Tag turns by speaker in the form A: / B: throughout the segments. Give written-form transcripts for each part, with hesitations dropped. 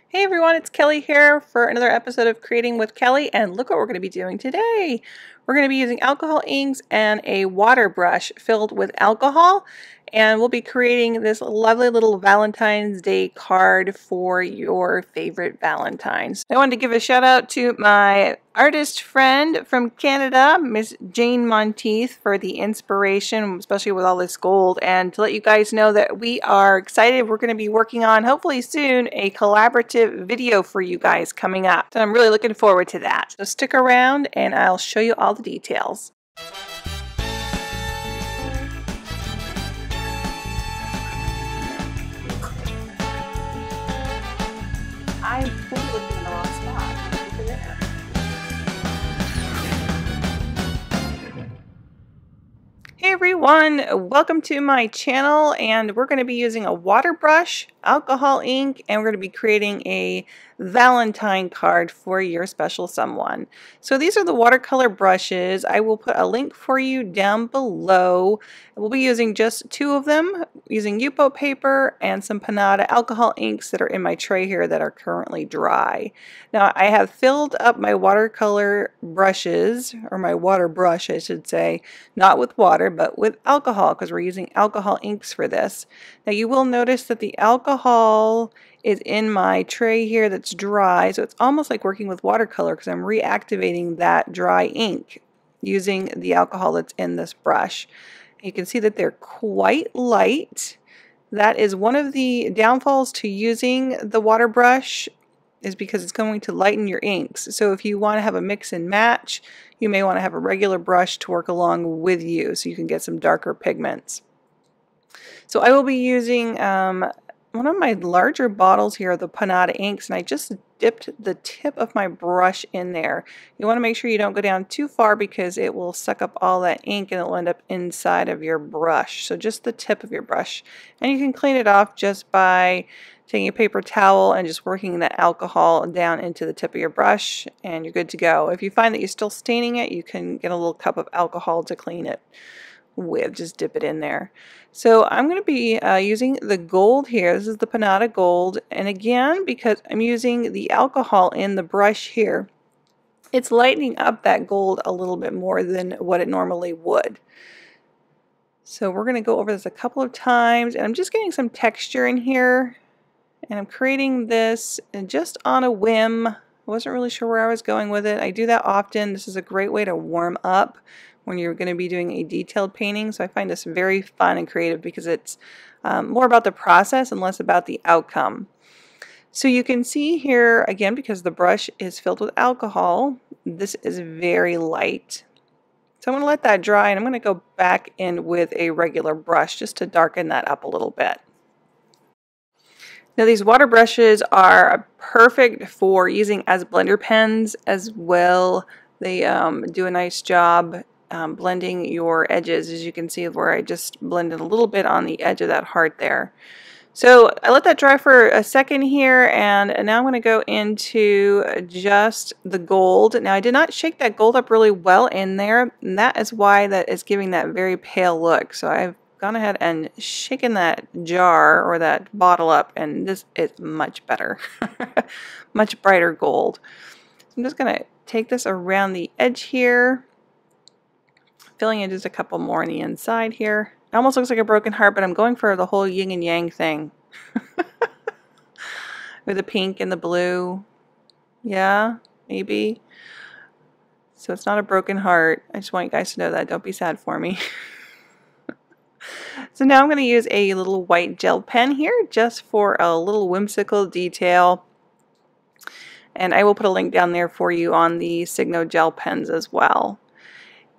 A: Hey everyone, it's Kelly here for another episode of Creating with Kelly, and look what we're going to be doing today. We're going to be using alcohol inks and a water brush filled with alcohol, and we'll be creating this lovely little Valentine's Day card for your favorite Valentines. I wanted to give a shout out to my artist friend from Canada, Miss Jane Monteith, for the inspiration, especially with all this gold, and to let you guys know that we are excited. We're going to be working on, hopefully soon, a collaborative video for you guys coming up. So I'm really looking forward to that. So stick around and I'll show you all the details. I'm totally looking in the wrong spot. Over there. Hey everyone, welcome to my channel, and we're going to be using a water brush, alcohol ink, and we're going to be creating a Valentine card for your special someone. So these are the watercolor brushes. I will put a link for you down below. We'll be using just two of them, using Yupo paper and some Panada alcohol inks that are in my tray here that are currently dry. Now I have filled up my watercolor brushes, or my water brush I should say, not with water but with alcohol, because we're using alcohol inks for this. Now you will notice that the alcohol is in my tray here that's dry, so it's almost like working with watercolor because I'm reactivating that dry ink using the alcohol that's in this brush. You can see that they're quite light. That is one of the downfalls to using the water brush, is because it's going to lighten your inks. So if you want to have a mix and match, you may want to have a regular brush to work along with you so you can get some darker pigments. So I will be using one of my larger bottles here of the Panada inks, and I just dipped the tip of my brush in there. You want to make sure you don't go down too far because it will suck up all that ink and it will end up inside of your brush. So just the tip of your brush. And you can clean it off just by taking a paper towel and just working the alcohol down into the tip of your brush, and you're good to go. If you find that you're still staining it, you can get a little cup of alcohol to clean it with. Just dip it in there. So I'm going to be using the gold here. This is the Panada gold, and again, because I'm using the alcohol in the brush here, it's lightening up that gold a little bit more than what it normally would. So we're going to go over this a couple of times, and I'm just getting some texture in here, and I'm creating this just on a whim. I wasn't really sure where I was going with it. I do that often. This is a great way to warm up when you're going to be doing a detailed painting. So I find this very fun and creative because it's more about the process and less about the outcome. So you can see here, again, because the brush is filled with alcohol, this is very light. So I'm going to let that dry, and I'm going to go back in with a regular brush just to darken that up a little bit. Now these water brushes are perfect for using as blender pens as well. They do a nice job blending your edges, as you can see where I just blended a little bit on the edge of that heart there. So I let that dry for a second here, and now I'm going to go into just the gold. Now I did not shake that gold up really well in there, and that is why that is giving that very pale look. So I've gone ahead and shaken that jar or that bottle up, and this is much better. Much brighter gold. So I'm just going to take this around the edge here, filling in just a couple more on the inside here. It almost looks like a broken heart, but I'm going for the whole yin and yang thing. With the pink and the blue. Yeah, maybe. So it's not a broken heart. I just want you guys to know that. Don't be sad for me. So now I'm going to use a little white gel pen here just for a little whimsical detail. And I will put a link down there for you on the Signo gel pens as well.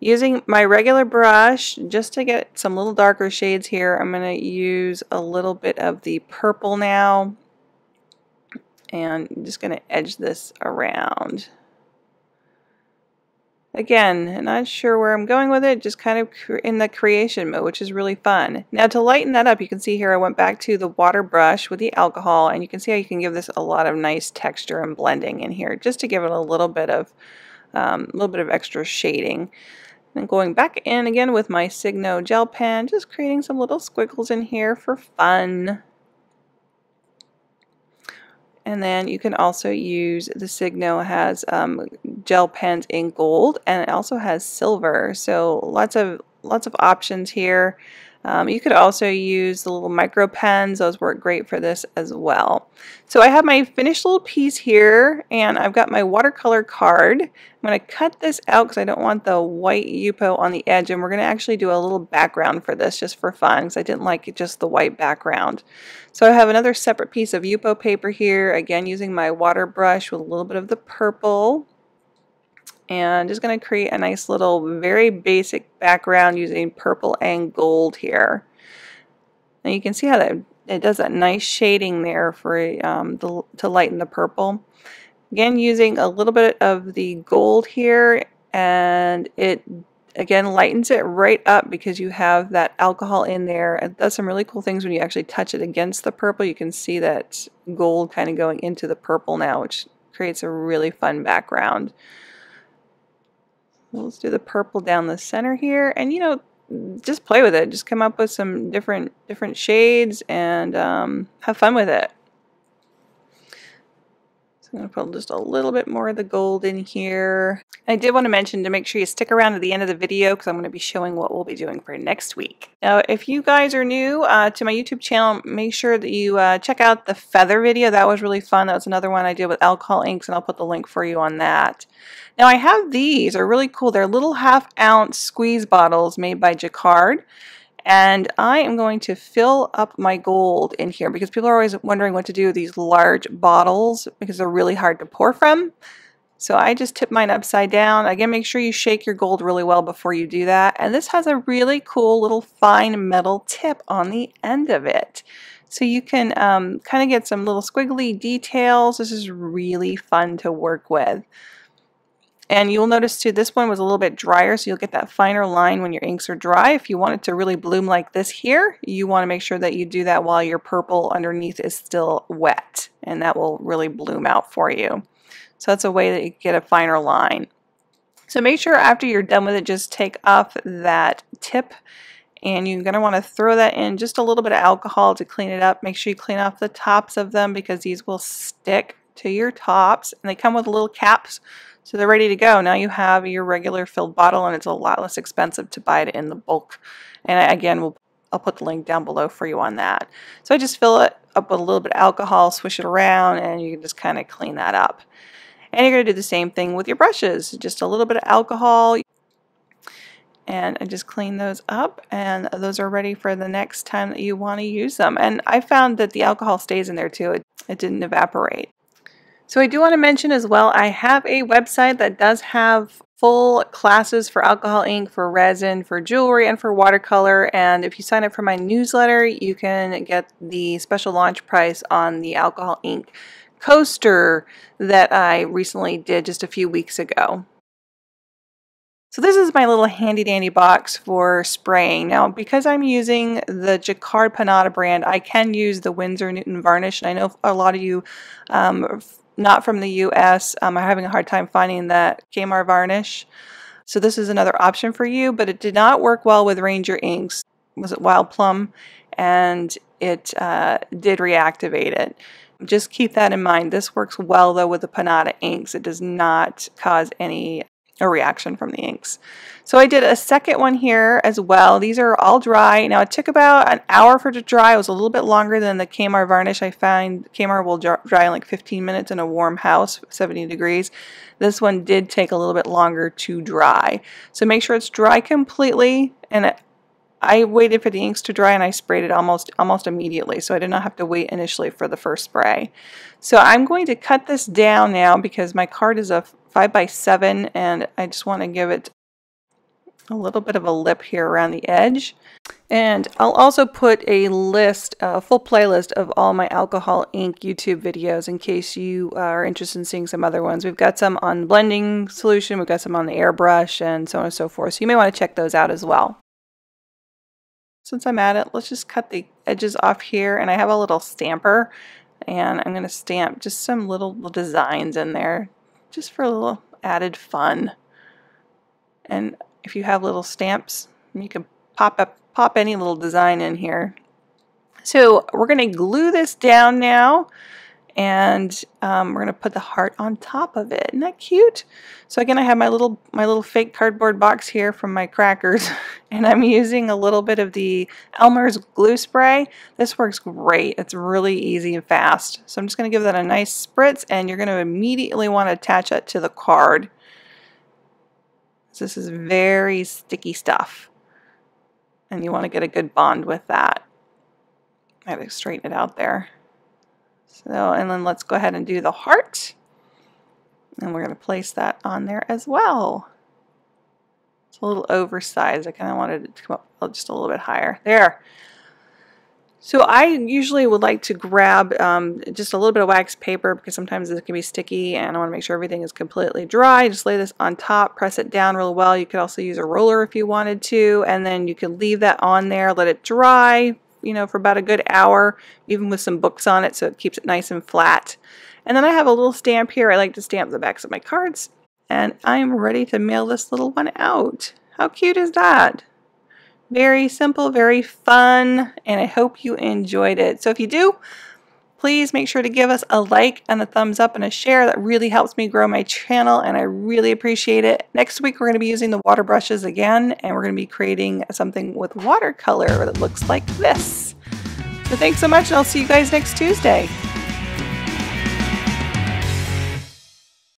A: Using my regular brush, just to get some little darker shades here, I'm going to use a little bit of the purple now. And I'm just going to edge this around. Again, not sure where I'm going with it, just kind of in the creation mode, which is really fun. Now to lighten that up, you can see here I went back to the water brush with the alcohol, and you can see how you can give this a lot of nice texture and blending in here, just to give it a little bit of extra shading. And going back in again with my Signo gel pen, just creating some little squiggles in here for fun. And then you can also use the Signo has gel pens in gold, and it also has silver. So lots of options here. You could also use the little micro pens. Those work great for this as well. So I have my finished little piece here, and I've got my watercolor card. I'm going to cut this out because I don't want the white Yupo on the edge, and we're going to actually do a little background for this just for fun because I didn't like just the white background. So I have another separate piece of Yupo paper here, again using my water brush with a little bit of the purple. And just going to create a nice little very basic background using purple and gold here. Now you can see how it does that nice shading there for to lighten the purple. Again, using a little bit of the gold here, and it again lightens it right up because you have that alcohol in there. It does some really cool things when you actually touch it against the purple. You can see that gold kind of going into the purple now, which creates a really fun background. Let's do the purple down the center here, and you know, just play with it. Just come up with some different shades and have fun with it. So I'm going to put just a little bit more of the gold in here. I did want to mention to make sure you stick around to the end of the video because I'm going to be showing what we'll be doing for next week. Now, if you guys are new to my YouTube channel, make sure that you check out the feather video. That was really fun. That was another one I did with alcohol inks, and I'll put the link for you on that. Now I have these, are really cool. They're little 1/2 ounce squeeze bottles made by Jacquard. And I am going to fill up my gold in here because people are always wondering what to do with these large bottles because they're really hard to pour from. So I just tip mine upside down. Again, make sure you shake your gold really well before you do that. And this has a really cool little fine metal tip on the end of it. So you can kind of get some little squiggly details. This is really fun to work with. And you'll notice too, this one was a little bit drier, so you'll get that finer line when your inks are dry. If you want it to really bloom like this here, you want to make sure that you do that while your purple underneath is still wet, and that will really bloom out for you. So that's a way that you get a finer line. So make sure after you're done with it, just take off that tip, and you're going to want to throw that in just a little bit of alcohol to clean it up. Make sure you clean off the tops of them because these will stick to your tops, and they come with little caps. So they're ready to go. Now you have your regular filled bottle, and it's a lot less expensive to buy it in the bulk. And again, I'll put the link down below for you on that. So I just fill it up with a little bit of alcohol, swish it around, and you can just kind of clean that up. And you're going to do the same thing with your brushes. Just a little bit of alcohol, and I just clean those up, and those are ready for the next time that you want to use them. And I found that the alcohol stays in there too. It didn't evaporate. So I do want to mention as well, I have a website that does have full classes for alcohol ink, for resin, for jewelry, and for watercolor. And if you sign up for my newsletter, you can get the special launch price on the alcohol ink coaster that I recently did just a few weeks ago. So this is my little handy dandy box for spraying. Now, because I'm using the Jacquard Panada brand, I can use the Winsor Newton varnish. And I know a lot of you not from the US are having a hard time finding that Kmart varnish. So this is another option for you, but it did not work well with Ranger inks. Was it Wild Plum? And it did reactivate it. Just keep that in mind. This works well though with the Panada inks. It does not cause a reaction from the inks. So I did a second one here as well. These are all dry. Now it took about an hour for it to dry. It was a little bit longer than the Kmart varnish. I find Kmart will dry in like 15 minutes in a warm house, 70 degrees. This one did take a little bit longer to dry. So make sure it's dry completely, and I waited for the inks to dry and I sprayed it almost immediately, so I did not have to wait initially for the first spray. So I'm going to cut this down now because my card is a 5x7 and I just want to give it a little bit of a lip here around the edge. And I'll also put a list, a full playlist of all my alcohol ink YouTube videos in case you are interested in seeing some other ones. We've got some on blending solution, we've got some on the airbrush, and so on and so forth. So you may want to check those out as well. Since I'm at it, let's just cut the edges off here, and I have a little stamper, and I'm going to stamp just some little designs in there just for a little added fun. And if you have little stamps, you can pop any little design in here. So we're going to glue this down now, and we're going to put the heart on top of it. Isn't that cute? So again, I have my little fake cardboard box here from my crackers, and I'm using a little bit of the Elmer's glue spray. This works great. It's really easy and fast. So I'm just going to give that a nice spritz, and you're going to immediately want to attach it to the card. So this is very sticky stuff, and you want to get a good bond with that. I have to straighten it out there. So, and then let's go ahead and do the heart. And we're going to place that on there as well. It's a little oversized. I kind of wanted it to come up just a little bit higher. There. So I usually would like to grab just a little bit of wax paper because sometimes it can be sticky and I want to make sure everything is completely dry. Just lay this on top, press it down real well. You could also use a roller if you wanted to, and then you can leave that on there, let it dry, you know, for about a good hour, even with some books on it, so it keeps it nice and flat. And then I have a little stamp here. I like to stamp the backs of my cards, and I'm ready to mail this little one out. How cute is that? Very simple, very fun, and I hope you enjoyed it. So if you do, please make sure to give us a like and a thumbs up and a share. That really helps me grow my channel, and I really appreciate it. Next week, we're going to be using the water brushes again, and we're going to be creating something with watercolor that looks like this. So thanks so much, and I'll see you guys next Tuesday.